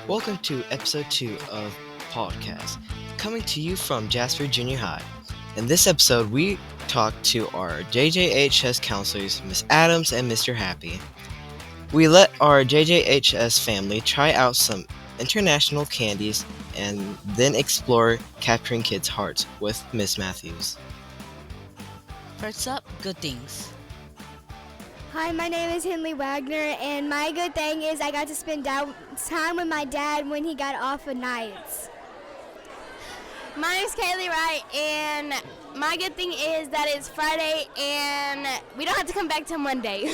Welcome to episode 2 of PawedCast, coming to you from Jasper Junior High. In this episode, we talk to our JJHS counselors, Miss Adams and Mr. Happy. We let our JJHS family try out some international candies and then explore capturing kids' hearts with Miss Matthews. First up, good things. Hi, my name is Henley Wagner, and my good thing is I got to spend time with my dad when he got off of nights. My name's Kaylee Wright, and my good thing is that it's Friday and we don't have to come back till Monday.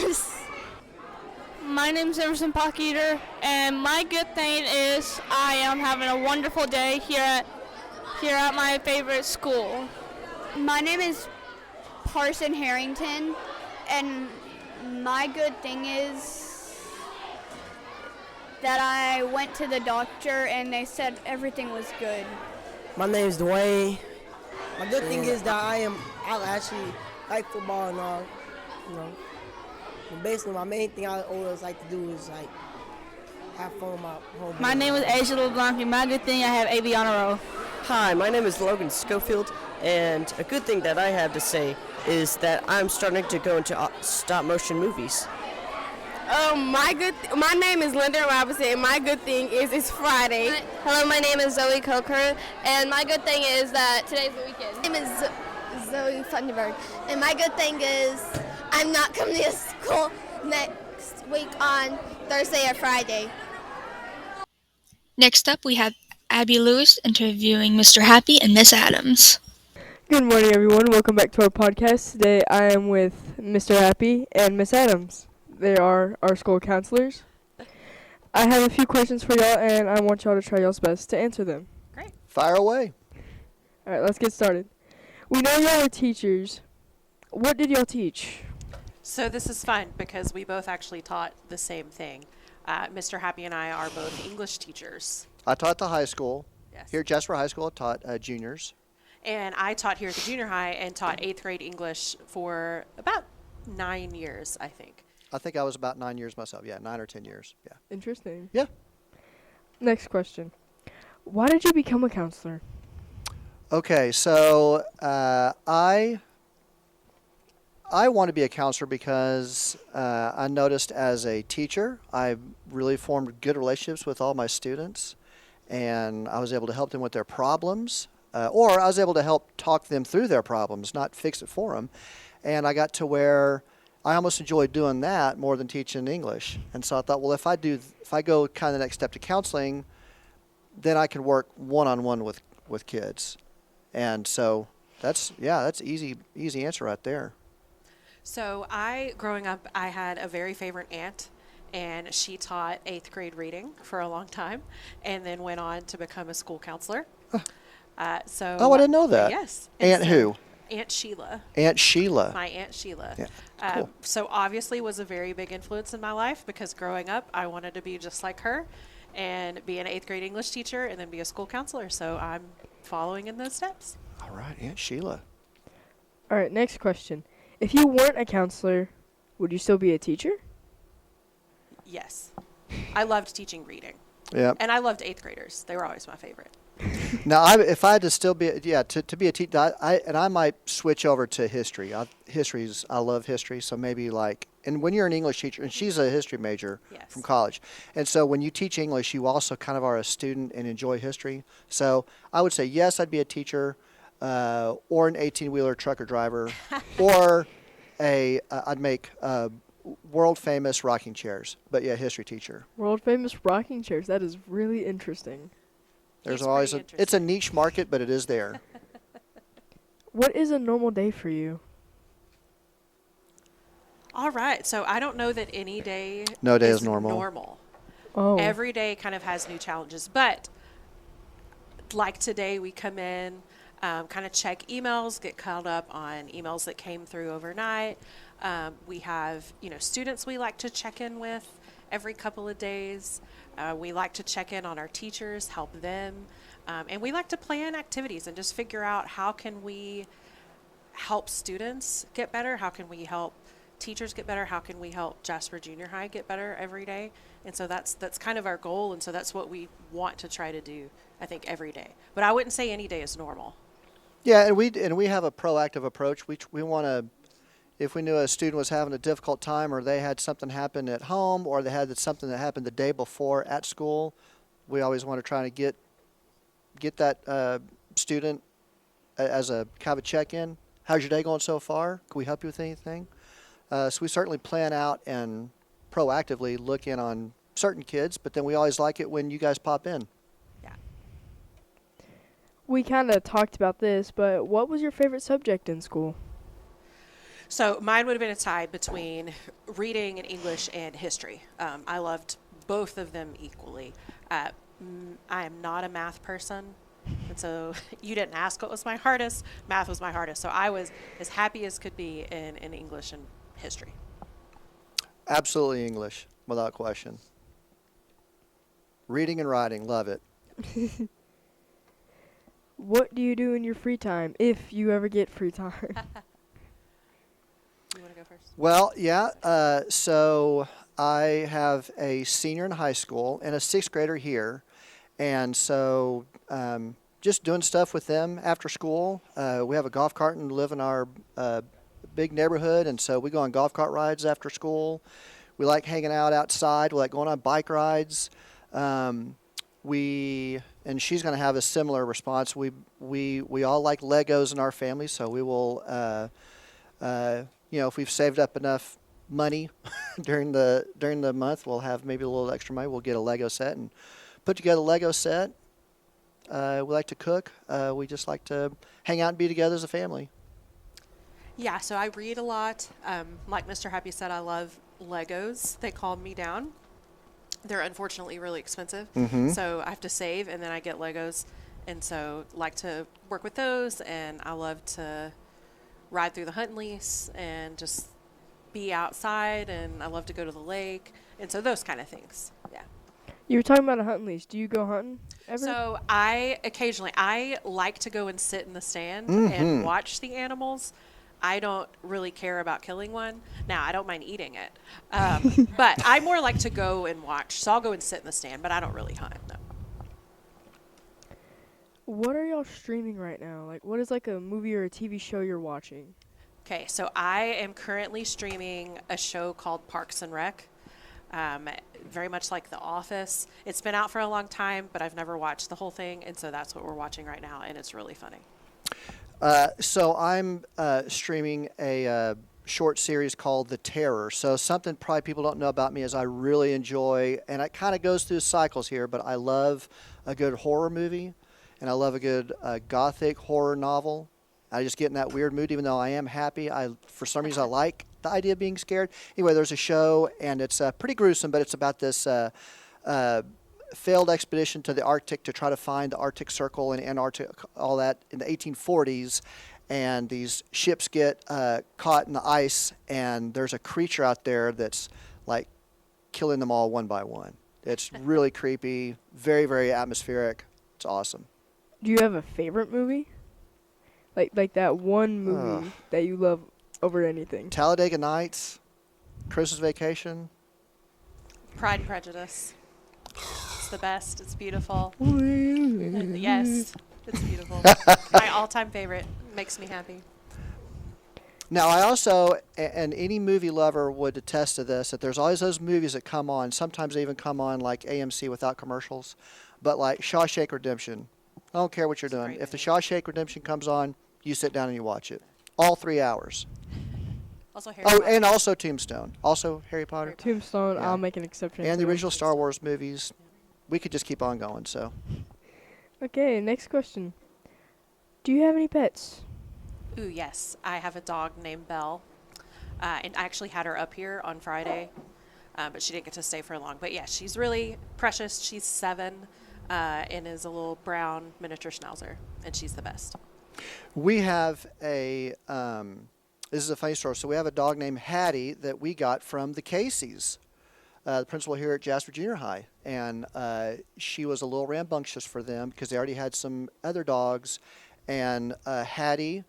My name's Emerson Pocketer, and my good thing is I am having a wonderful day here at my favorite school. My name is Parson Harrington, and my good thing is that I went to the doctor and they said everything was good. My name is Dwayne. My good thing is that I actually like football and all, And basically, my main thing I always like to do is like have fun with my homeboys. My name is Asia LeBlanc, and my good thing I have AV honor roll. Hi, my name is Logan Schofield, and a good thing that I have to say is that I'm starting to go into stop-motion movies. My name is Linda Robinson, and my good thing is it's Friday. Hello, my name is Zoe Coker, and my good thing is that today's the weekend. My name is Zoe Funderburg, and my good thing is I'm not coming to school next week on Thursday or Friday. Next up, we have Abby Lewis interviewing Mr. Happy and Miss Adams. Good morning, everyone. Welcome back to our podcast. Today, I am with Mr. Happy and Miss Adams. They are our school counselors. I have a few questions for y'all, and I want y'all to try y'all's best to answer them. Great. Fire away. All right, let's get started. We know y'all are teachers. What did y'all teach? So this is fun because we both actually taught the same thing. Mr. Happy and I are both English teachers. I taught the high school. Yes. Here at Jasper High School, I taught juniors. And I taught here at the junior high and taught 8th grade English for about 9 years, I think. I think I was about 9 years myself. Yeah, 9 or 10 years. Yeah. Interesting. Yeah. Next question. Why did you become a counselor? Okay, so I want to be a counselor because I noticed as a teacher, I really formed good relationships with all my students, and I was able to help them with their problems, or I was able to help talk them through their problems, not fix it for them. And I got to where I almost enjoyed doing that more than teaching English. And so I thought, well, if I go kind of the next step to counseling, then I can work one-on-one with kids. And so that's easy answer right there. So growing up, I had a very favorite aunt, and she taught 8th grade reading for a long time, and then went on to become a school counselor. I didn't know that. Yes. Aunt who? Aunt Sheila. Aunt Sheila. My Aunt Sheila. Yeah. Cool. So obviously was a very big influence in my life because growing up, I wanted to be just like her and be an 8th grade English teacher and then be a school counselor. So I'm following in those steps. All right, Aunt Sheila. All right, next question. If you weren't a counselor, would you still be a teacher? Yes. I loved teaching reading. Yeah. And I loved 8th graders. They were always my favorite. Now, if I had to still be, to be a teacher, I might switch over to history. I love history, so maybe and when you're an English teacher, and she's a history major from college, and so when you teach English, you also kind of are a student and enjoy history. So I would say yes, I'd be a teacher, or an 18-wheeler trucker driver, or I'd make world famous rocking chairs. But yeah, history teacher. World famous rocking chairs. That is really interesting. There's always it's a niche market, but it is there. What is a normal day for you? All right. So I don't know that any day is normal. Oh. Every day kind of has new challenges. But like today, we come in, kind of check emails, get caught up on emails that came through overnight. We have, students we like to check in with every couple of days. We like to check in on our teachers, help them. And we like to plan activities and just figure out how can we help students get better? How can we help teachers get better? How can we help Jasper Junior High get better every day? And so that's kind of our goal, and so that's what we want to try to do, I think, every day. But I wouldn't say any day is normal. Yeah, and we have a proactive approach. We want to, if we knew a student was having a difficult time, or they had something happen at home, or they had something that happened the day before at school, we always want to try to get that student as a kind of a check-in. How's your day going so far? Can we help you with anything? So we certainly plan out and proactively look in on certain kids, but then we always like it when you guys pop in. Yeah. We kind of talked about this, but what was your favorite subject in school? So mine would have been a tie between reading and English and history. I loved both of them equally. I am not a math person, and so you didn't ask what was my hardest. Math was my hardest. So I was as happy as could be in English and history. Absolutely English, without question. Reading and writing, love it. What do you do in your free time, if you ever get free time? You want to go first? Well, yeah. So I have a senior in high school and a sixth grader here. And so just doing stuff with them after school. We have a golf cart and live in our big neighborhood. And so we go on golf cart rides after school. We like hanging out outside. We like going on bike rides. And she's going to have a similar response. We all like Legos in our family. So we will, if we've saved up enough money during the month, we'll have maybe a little extra money. We'll get a Lego set and put together a Lego set. We like to cook. We just like to hang out and be together as a family. Yeah, so I read a lot. Like Mr. Happy said, I love Legos. They calm me down. They're unfortunately really expensive. Mm-hmm. So I have to save, and then I get Legos. And so like to work with those, and I love to ride through the hunt and lease and just be outside, and I love to go to the lake. And so those kind of things, yeah. You were talking about a hunting lease. Do you go hunting ever? So I like to go and sit in the stand Mm-hmm. and watch the animals. I don't really care about killing one. Now, I don't mind eating it. But I more like to go and watch. So I'll go and sit in the stand, but I don't really hunt, no. What are y'all streaming right now? Like, what is like a movie or a TV show you're watching? Okay, so I am currently streaming a show called Parks and Rec. Very much like The Office. It's been out for a long time, but I've never watched the whole thing, and so that's what we're watching right now, and it's really funny. So I'm streaming a short series called The Terror. So something probably people don't know about me is I really enjoy, and it kind of goes through cycles here, but I love a good horror movie, and I love a good gothic horror novel. I just get in that weird mood, even though I am happy. For some reason, I like the idea of being scared. Anyway, there's a show, and it's pretty gruesome, but it's about this failed expedition to the Arctic to try to find the Arctic Circle and Antarctic, all that, in the 1840s. And these ships get caught in the ice, and there's a creature out there that's like killing them all one by one. It's really creepy, very, very atmospheric. It's awesome. Do you have a favorite movie? Like that one movie that you love over anything? Talladega Nights, Christmas Vacation. Pride and Prejudice. It's the best. It's beautiful. Yes, it's beautiful. My all-time favorite. Makes me happy. Now, I also, and any movie lover would attest to this, that there's always those movies that come on. Sometimes they even come on like AMC without commercials. But like Shawshank Redemption. I don't care what you're doing. If the Shawshank Redemption comes on, you sit down and you watch it. All 3 hours. Also Harry Potter. And also Tombstone. Also Harry Potter. Tombstone, Yeah. I'll make an exception. And the for. original Star Wars movies. We could just keep on going, so. Okay, next question. Do you have any pets? Ooh, yes. I have a dog named Belle. And I actually had her up here on Friday, but she didn't get to stay for long. But yeah, she's really precious. She's 7 and is a little brown miniature schnauzer, and she's the best. We have a, this is a funny story. So we have a dog named Hattie that we got from the Caseys, the principal here at Jasper Junior High. And she was a little rambunctious for them because they already had some other dogs. And Hattie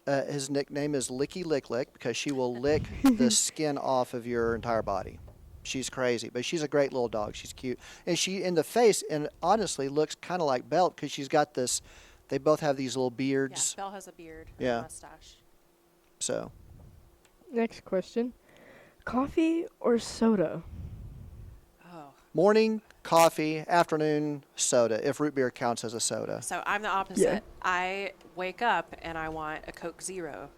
his nickname is Licky Lick Lick because she will lick the skin off of your entire body. She's crazy, but she's a great little dog. She's cute. And she, in the face, and honestly looks kind of like Belt because she's got this, they both have these little beards. Yeah, Belle has a beard and Yeah. a mustache. So. Next question. Coffee or soda? Oh. Morning, coffee, afternoon, soda, if root beer counts as a soda. So I'm the opposite. Yeah. I wake up and I want a Coke Zero.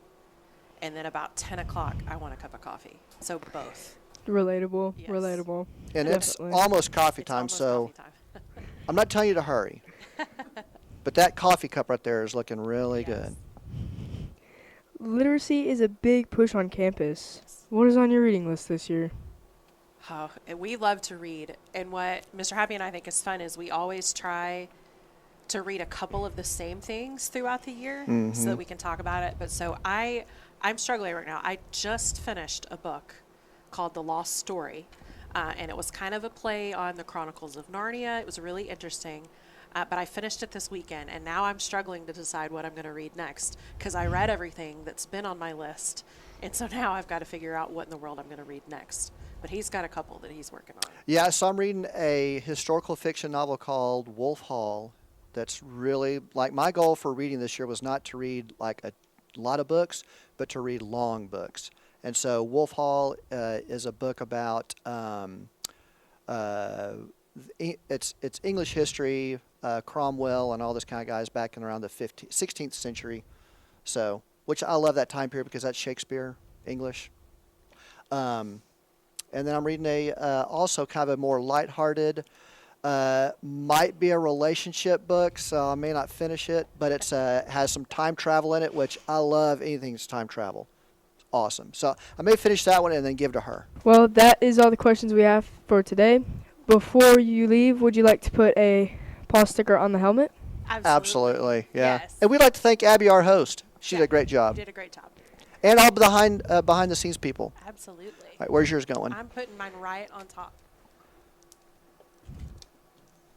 And then about 10 o'clock, I want a cup of coffee. So both. Relatable. Yes. Relatable. And Definitely. it's almost coffee It's time, almost so coffee time. I'm not telling you to hurry. But that coffee cup right there is looking really Yes. good. Literacy is a big push on campus. What is on your reading list this year? Oh, and we love to read. And what Mr. Happy and I think is fun is we always try to read a couple of the same things throughout the year so that we can talk about it. But so I'm struggling right now. I just finished a book called The Lost Story. And it was kind of a play on the Chronicles of Narnia. It was really interesting. But I finished it this weekend, and now I'm struggling to decide what I'm going to read next because I read everything that's been on my list. And so now I've got to figure out what in the world I'm going to read next. But he's got a couple that he's working on. Yeah, so I'm reading a historical fiction novel called Wolf Hall. That's really, like, my goal for reading this year was not to read like a lot of books, but to read long books. And so Wolf Hall is a book about it's English history, Cromwell and all this kind of guys back in around the 16th century. So, which I love that time period because that's Shakespeare English. And then I'm reading also kind of a more lighthearted, might be a relationship book, so I may not finish it, but it's has some time travel in it, which I love anything that's time travel. It's awesome. So I may finish that one and then give to her. Well, that is all the questions we have for today. Before you leave, would you like to put a Paw sticker on the helmet? Absolutely, yeah. Yes. And we'd like to thank Abby, our host. She did a great You job. did a great job. And all behind the scenes people. Absolutely. All right, where's yours going? I'm putting mine right on top.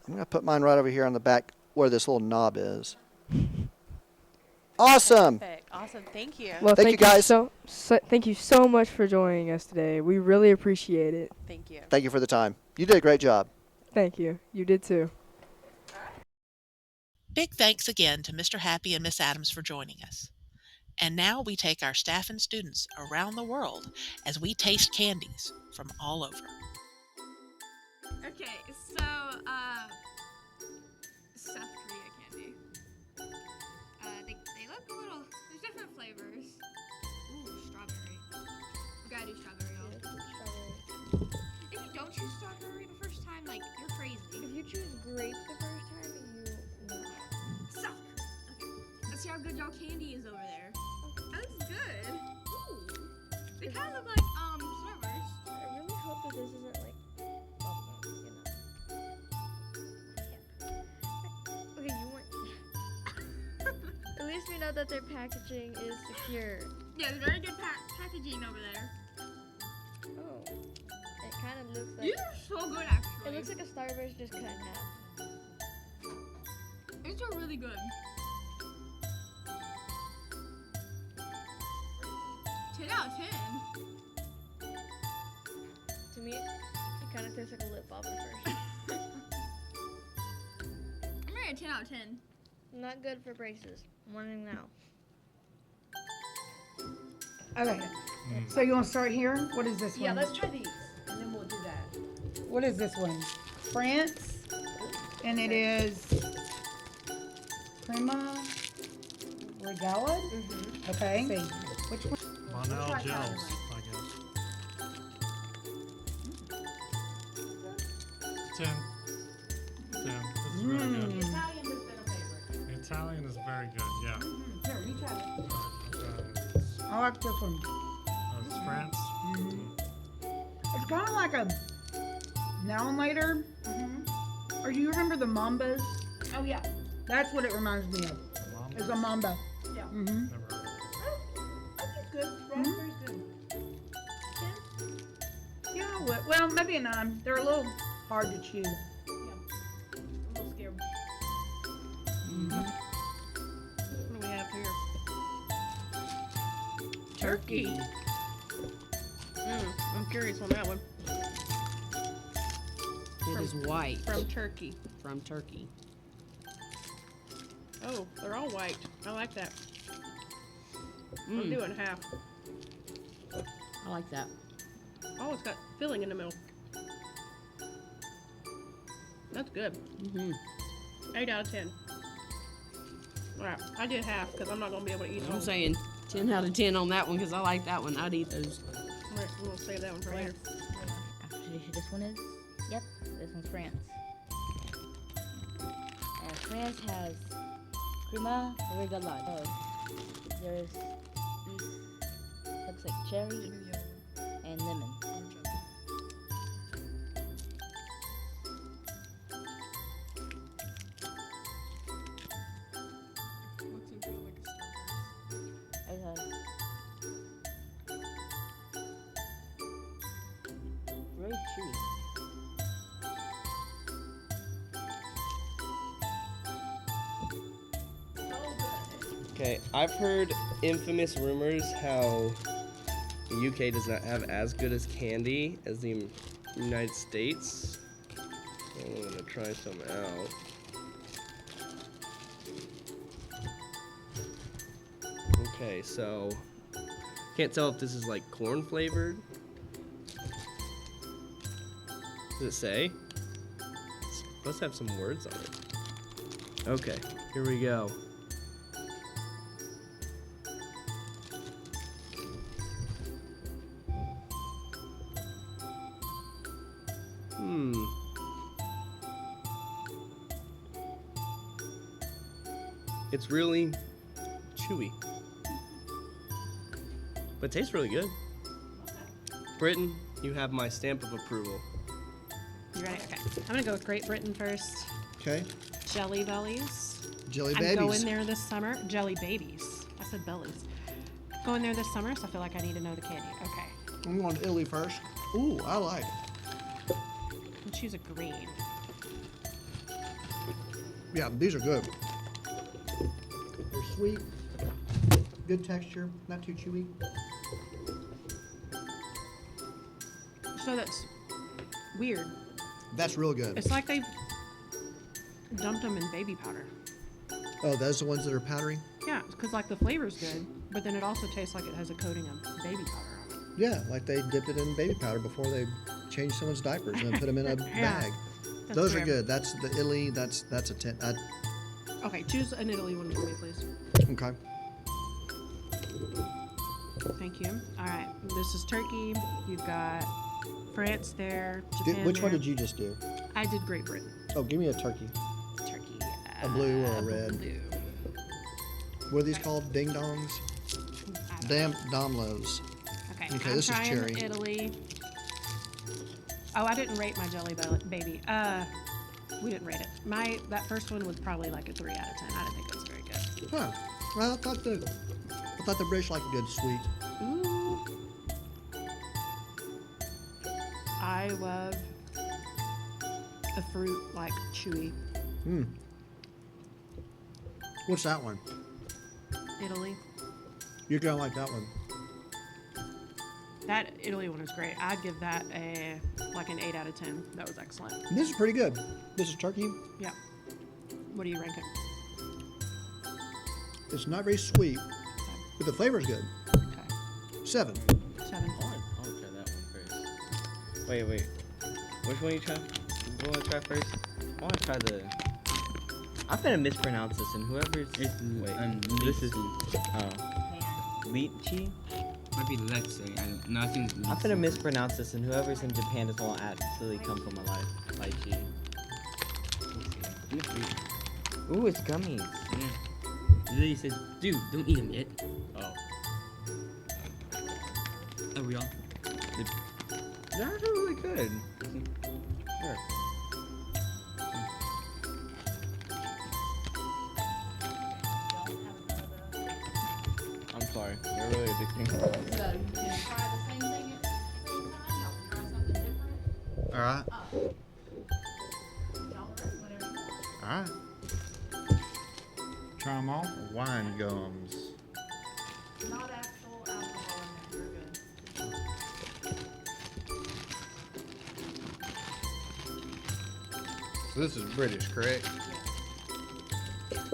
I'm going to put mine right over here on the back where this little knob is. Awesome. Perfect. Awesome. Thank you. Well, Thank you, guys. Thank you so much for joining us today. We really appreciate it. Thank you. Thank you for the time. You did a great job. Thank you. You did too. Big thanks again to Mr. Happy and Miss Adams for joining us. And now we take our staff and students around the world as we taste candies from all over. Okay, so, South Korea candy. They look a little, there's different flavors. Ooh, strawberry. We gotta do strawberry, y'all. If you don't choose strawberry the first time, like, you're crazy. If you choose grape the first time, you South Korea. Okay, let's see how good y'all candy is over there. That looks good. Ooh. They kind of look like, Starburst. I really hope that this isn't like bubblegum, Okay, you want. At least we know that their packaging is secure. Yeah, there's very good packaging over there. Oh, it kind of looks like. These are so good, actually. It looks like a Starburst just cut in half. These are really good. 10 out of 10. To me, it kind of tastes like a lip bobber first. I'm rating 10 out of 10. Not good for braces. I'm warning now. Okay. So you want to start here? What is this Yeah, one? let's try these, and then we'll do that. What is this one? France. And it is Prima Regala. Okay. Let's see. Which one? Monel try gels, Italian I guess. 10. 10. This is really good. The Italian has been a favorite. The Italian is very good, yeah. Here, you try it. I like this one. It's France. It's kind of like a now and later. Or do you remember the Mambas? Oh, yeah. That's what it reminds me of. It's a Mamba. Yeah. Mm-hmm. That's good. Raspberry's good. Yeah, well, maybe a 9. They're a little hard to chew. A little scared. Mm-hmm. What do we have here? turkey. I'm curious on that one. It is white. From turkey. From turkey. Oh, they're all white. I like that. Mm. I'm doing half. I like that. Oh, it's got filling in the middle. That's good. 8 out of 10. Alright, I did half because I'm not going to be able to eat all. I'm saying 10 out of 10 on that one because I like that one. I'd eat those. Alright, I'm going to save that one for later. Actually, this one is, yep, this one's France. And France has crema regalade. There's these, looks like cherry and lemon. Very chewy. Okay, I've heard infamous rumors how the UK does not have as good as candy as the United States. So I'm gonna try some out. Okay, so can't tell if this is like corn flavored. Does it say? It's supposed to have some words on it. Okay, here we go. It's really chewy, but it tastes really good. Britain, you have my stamp of approval. You ready? Okay. I'm gonna go with Great Britain first. Okay. Jelly bellies. Jelly I'm babies. going there this summer. Jelly babies. I said bellies. Going there this summer, so I feel like I need to know the candy. Okay. I'm going to Italy first. Ooh, I like it. I'll choose a green. Yeah, these are good. They're sweet, good texture, not too chewy. So that's weird. That's real good. It's like they dumped them in baby powder. Oh, those are the ones that are powdery? Yeah, because like the flavor's good, but then it also tastes like it has a coating of baby powder on it. Yeah, like they dipped it in baby powder before they changed someone's diapers and then put them in a Yeah, bag. that's Those are weird. good. That's the Italy. That's a 10. Okay, choose an Italy one for me, please. Okay. Thank you. All right, this is Turkey. You've got France there. Japan Which one there. did you just do? I did Great Britain. Oh, give me a turkey. Turkey. A blue or a red? Blue. What are these called? Ding dongs? Domlos. Okay, Okay, I'm this is trying cherry. Italy. Oh, I didn't rate my jelly baby. We didn't rate it. That first one was probably like a 3 out of 10. I didn't think it was very good. Huh. Well, I thought the British like a good sweet. Ooh. I love a fruit like chewy. What's that one? Italy. You're gonna like that one. That Italy one was great. I'd give that an 8 out of 10. That was excellent. This is pretty good. This is turkey. Yeah. What do you rank it? It's not very sweet, but the flavor's good. Okay. 7. 7. I'll try that one first. Wait. Which one you try? What want to try first? I want to try the. I'm gonna mispronounce this, and whoever's. Wait, this is. Lychee? Might be let's say. I think. I'm gonna mispronounce this, and whoever's in Japan just won't absolutely come for my life. Lychee. Ooh, it's gummies. Yeah. Lily says, dude, don't eat them yet. Oh. Are we all? They're actually really good. Sure. I'm sorry. They're really addicting. Alright. Alright. Try them all. Wine gums. Not actual alcohol So this is British, correct? It's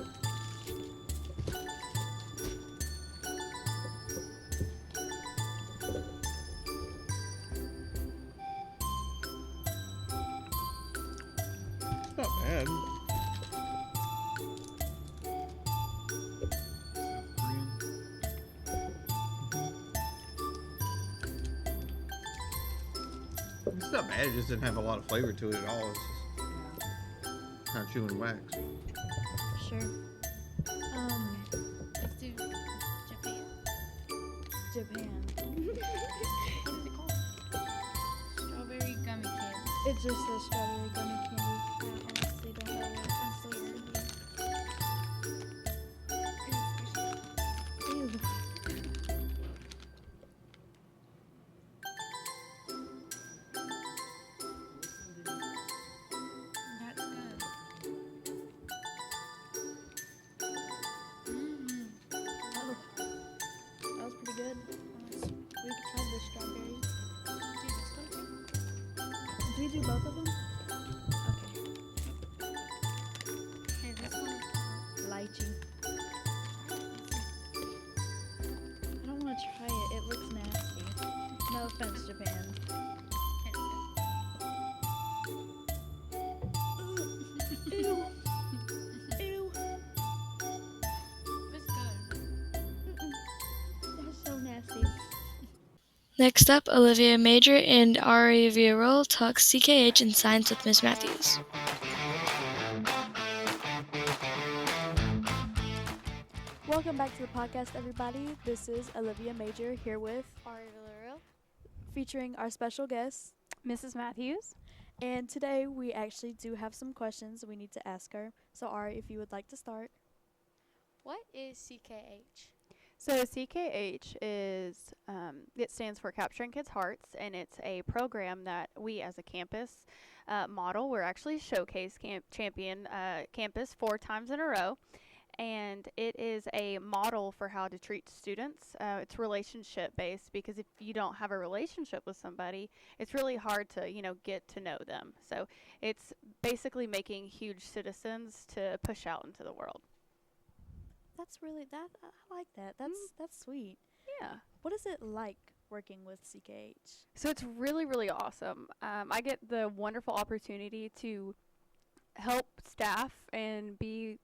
not bad. It's not bad. It just didn't have a lot of flavor to it at all. It's just kind of chewing wax. Sure. Let's do Japan. Japan. What is it called? Strawberry gummy candy. It just says strawberry gummy candy. I honestly don't know what it's supposed to be. Ew. That's good. Oh, that was pretty good. We could try the strawberry. Do this one too. Do we do both of them? Okay, this one is Lychee. I don't want to try it. It looks nasty. No offense, Japan. Ew. Ew. It's good. That's so nasty. Next up, Olivia Major and Ari Villarreal talk CKH and science with Ms. Matthews. Welcome back to the podcast, everybody. This is Olivia Major here with Ari Villarreal. featuring our special guest, Mrs. Matthews. And today we actually do have some questions we need to ask her. So Ari, if you would like to start. What is CKH? So CKH is, it stands for Capturing Kids' Hearts, and it's a program that we as a campus model. We're actually Showcase Champion campus 4 times in a row. And it is a model for how to treat students. It's relationship based, because if you don't have a relationship with somebody, it's really hard to, get to know them. So it's basically making huge citizens to push out into the world. That's really I like that. That's sweet. Yeah. What is it like working with CKH? So it's really, really awesome. I get the wonderful opportunity to help staff and be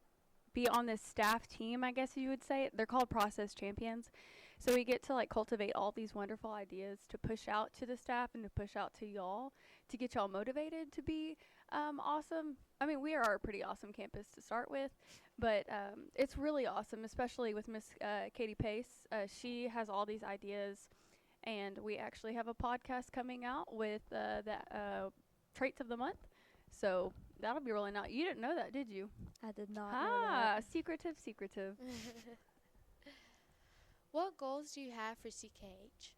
on this staff team, I guess you would say. They're called process champions. So we get to cultivate all these wonderful ideas to push out to the staff and to push out to y'all to get y'all motivated to be awesome. I mean, we are a pretty awesome campus to start with, but it's really awesome, especially with Miss Katie Pace. She has all these ideas, and we actually have a podcast coming out with the Traits of the Month. So that'll be rolling out. You didn't know that, did you? I did not know that. Secretive. What goals do you have for CKH?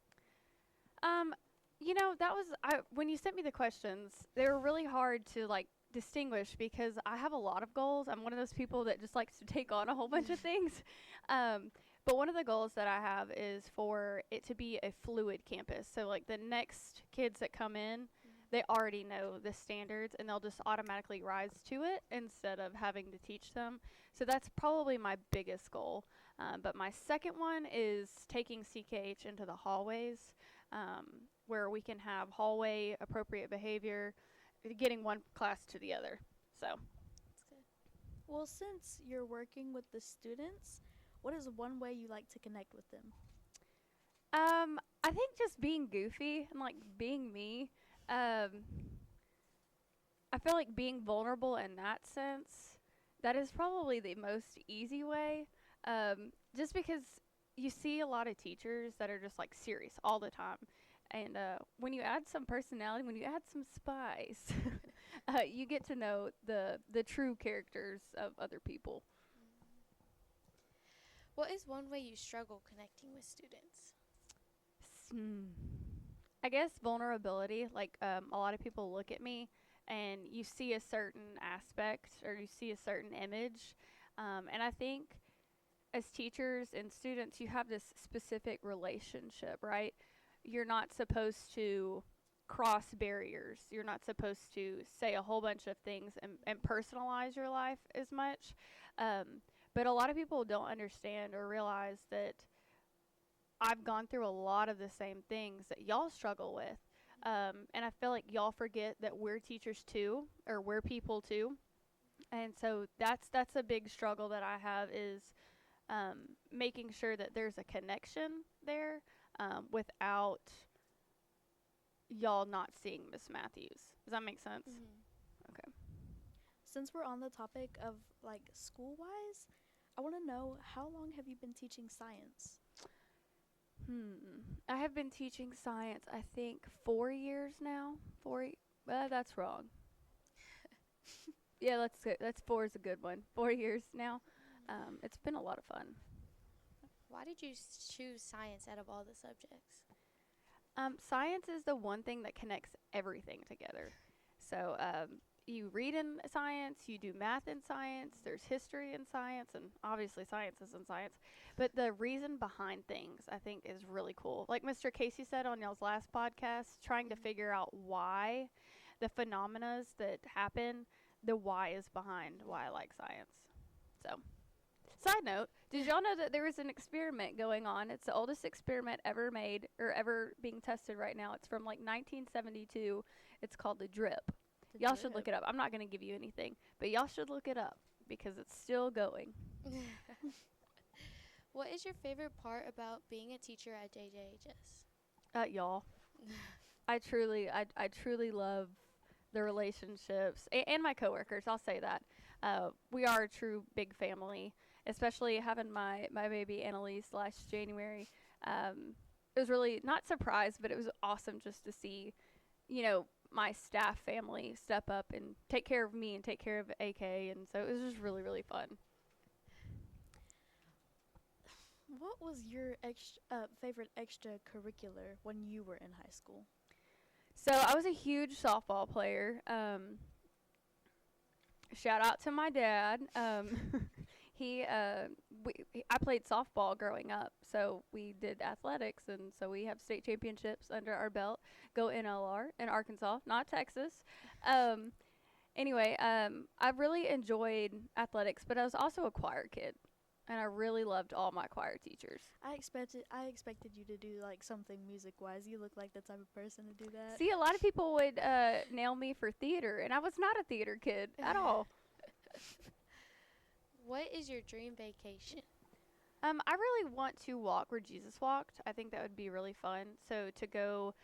That was when you sent me the questions, they were really hard to distinguish, because I have a lot of goals. I'm one of those people that just likes to take on a whole bunch of things. But one of the goals that I have is for it to be a fluid campus. So the next kids that come in, they already know the standards, and they'll just automatically rise to it instead of having to teach them. So that's probably my biggest goal. But my second one is taking CKH into the hallways, where we can have hallway appropriate behavior, getting one class to the other. So That's good. Well, since you're working with the students, what is one way you like to connect with them? I think just being goofy and being me. I feel like being vulnerable in that sense, that is probably the most easy way. Just because you see a lot of teachers that are just serious all the time. And when you add some personality, when you add some spice, you get to know the true characters of other people. What is one way you struggle connecting with students? I guess vulnerability. A lot of people look at me and you see a certain aspect, or you see a certain image. And I think as teachers and students, you have this specific relationship, right? You're not supposed to cross barriers. You're not supposed to say a whole bunch of things and personalize your life as much. But a lot of people don't understand or realize that I've gone through a lot of the same things that y'all struggle with. And I feel like y'all forget that we're teachers too, or we're people too. And so that's a big struggle that I have is making sure that there's a connection there without y'all not seeing Miss Matthews. Does that make sense? Okay. Since we're on the topic of like school wise, I want to know, how long have you been teaching science? I have been teaching science, I think, 4 years now. That's wrong. Yeah, that's 4 is a good one. 4 years now. It's been a lot of fun. Why did you choose science out of all the subjects? Science is the one thing that connects everything together. So you read in science, you do math in science, there's history in science, and obviously science is in science. But the reason behind things, I think, is really cool. Like Mr. Casey said on y'all's last podcast, trying to figure out why the phenomena that happen, the why is behind why I like science. So, side note, did y'all know that there is an experiment going on? It's the oldest experiment ever made, or ever being tested right now. It's from like 1972. It's called the drip. Y'all should look it up. I'm not going to give you anything, but y'all should look it up because it's still going. What is your favorite part about being a teacher at JJHS? Y'all. I truly love the relationships and my coworkers. I'll say that. We are a true big family, especially having my baby Annalise last January. It was really not surprised, but it was awesome just to see, my staff family step up and take care of me and take care of AK, and so it was just really, really fun. What was your favorite extracurricular when you were in high school? So I was a huge softball player. Shout out to my dad. I played softball growing up, so we did athletics, and so we have state championships under our belt. Go NLR in Arkansas, not Texas. Anyway, I really enjoyed athletics, but I was also a choir kid, and I really loved all my choir teachers. I expected you to do like something music wise. You look like the type of person to do that. See, a lot of people would nail me for theater, and I was not a theater kid at all. What is your dream vacation? I really want to walk where Jesus walked. I think that would be really fun. So to go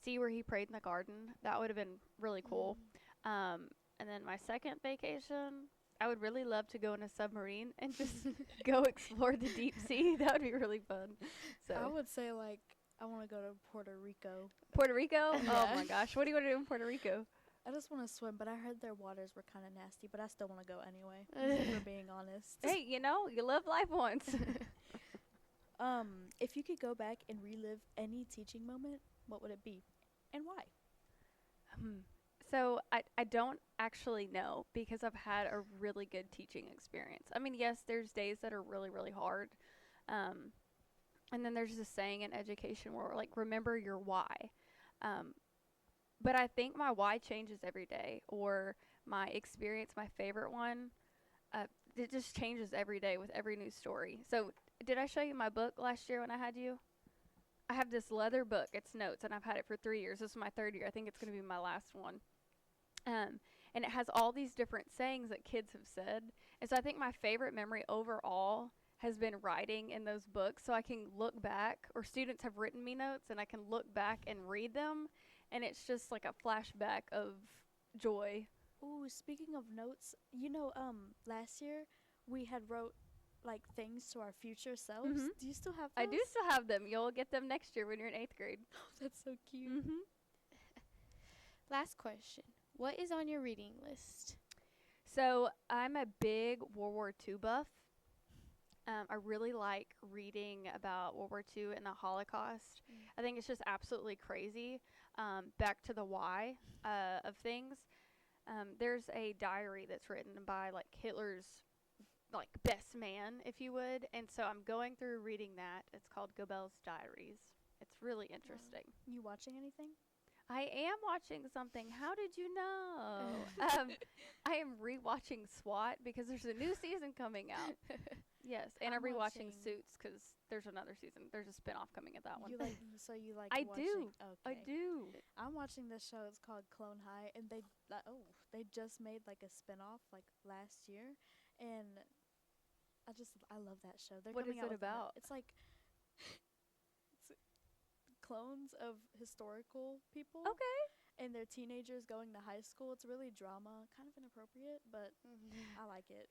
see where he prayed in the garden, that would have been really cool. And then my second vacation, I would really love to go in a submarine and just go explore the deep sea. That would be really fun. So I would say like I want to go to Puerto Rico. Puerto Rico? Yeah. Oh my gosh. What do you want to do in Puerto Rico? I just want to swim, but I heard their waters were kind of nasty, but I still want to go anyway, for being honest. Hey, you live life once. If you could go back and relive any teaching moment, what would it be and why? So I don't actually know because I've had a really good teaching experience. I mean, yes, there's days that are really, really hard. And then there's this saying in education where like, remember your why. But I think my why changes every day, or my experience, my favorite one, it just changes every day with every new story. So did I show you my book last year when I had you? I have this leather book. It's notes, and I've had it for 3 years. This is my 3rd year. I think it's going to be my last one. And it has all these different sayings that kids have said. And so I think my favorite memory overall has been writing in those books, so I can look back, or students have written me notes, and I can look back and read them. And it's just like a flashback of joy. Ooh, speaking of notes, last year we had wrote like things to our future selves. Mhm. Do you still have those? I do still have them. You'll get them next year when you're in 8th grade. Oh, that's so cute. Mm-hmm. Last question. What is on your reading list? So I'm a big World War II buff. I really like reading about World War II and the Holocaust. I think it's just absolutely crazy. Back to the why of things. There's a diary that's written by like Hitler's like best man, if you would. And so I'm going through reading that. It's called Goebbels' Diaries. It's really interesting. You watching anything? I am watching something. How did you know? I am rewatching SWAT because there's a new season coming out. Yes, and I'm rewatching Suits because there's another season. There's a spinoff coming at that one. You like you like I watching? do. Okay. I do. I'm watching this show. It's called Clone High, and they just made like a spinoff like last year, and I love that show. They're What coming is out it with about? It's like it's clones of historical people. Okay. And they're teenagers going to high school. It's really drama, kind of inappropriate, but I like it.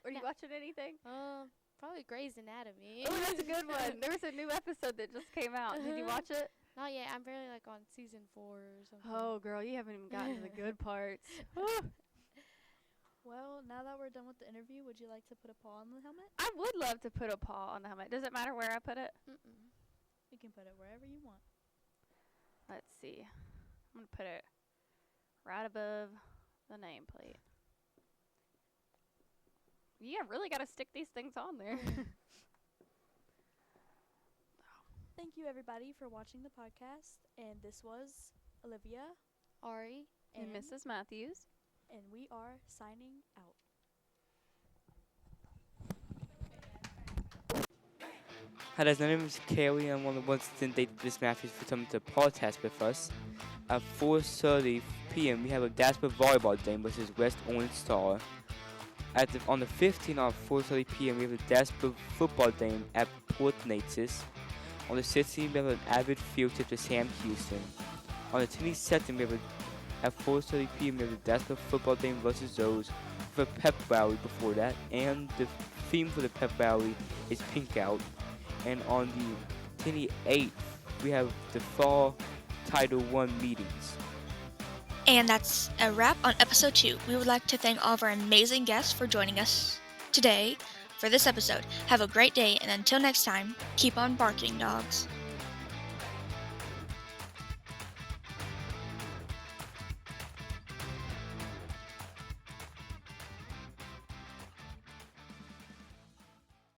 Are you watching anything? Probably Grey's Anatomy. Oh, that's a good one. There was a new episode that just came out. Did you watch it? Not yet. I'm barely like on season 4 or something. Oh, girl, you haven't even gotten to the good parts. Well, now that we're done with the interview, would you like to put a paw on the helmet? I would love to put a paw on the helmet. Does it matter where I put it? You can put it wherever you want. Let's see. I'm going to put it right above the nameplate. Yeah, really got to stick these things on there. Thank you, everybody, for watching the podcast. And this was Olivia, Ari, and Mrs. Matthews. And we are signing out. Hi guys, my name is Kaylee. I'm one of the ones that did Miss Matthews for coming to PawedCast with us. At 4:30 p.m. we have a Jasper volleyball game versus West Orange Star. On the 15th at 4:30 p.m. we have a Jasper football game at Port Neches. On the 16th we have an Avid field trip to Sam Houston. On the 22nd we have at 4:30 p.m. we have a Jasper football game versus Zoes with a pep rally before that. And the theme for the pep rally is Pink Out. And on the 28th, we have the fall Title I meetings. And that's a wrap on episode 2. We would like to thank all of our amazing guests for joining us today for this episode. Have a great day, and until next time, keep on barking, dogs.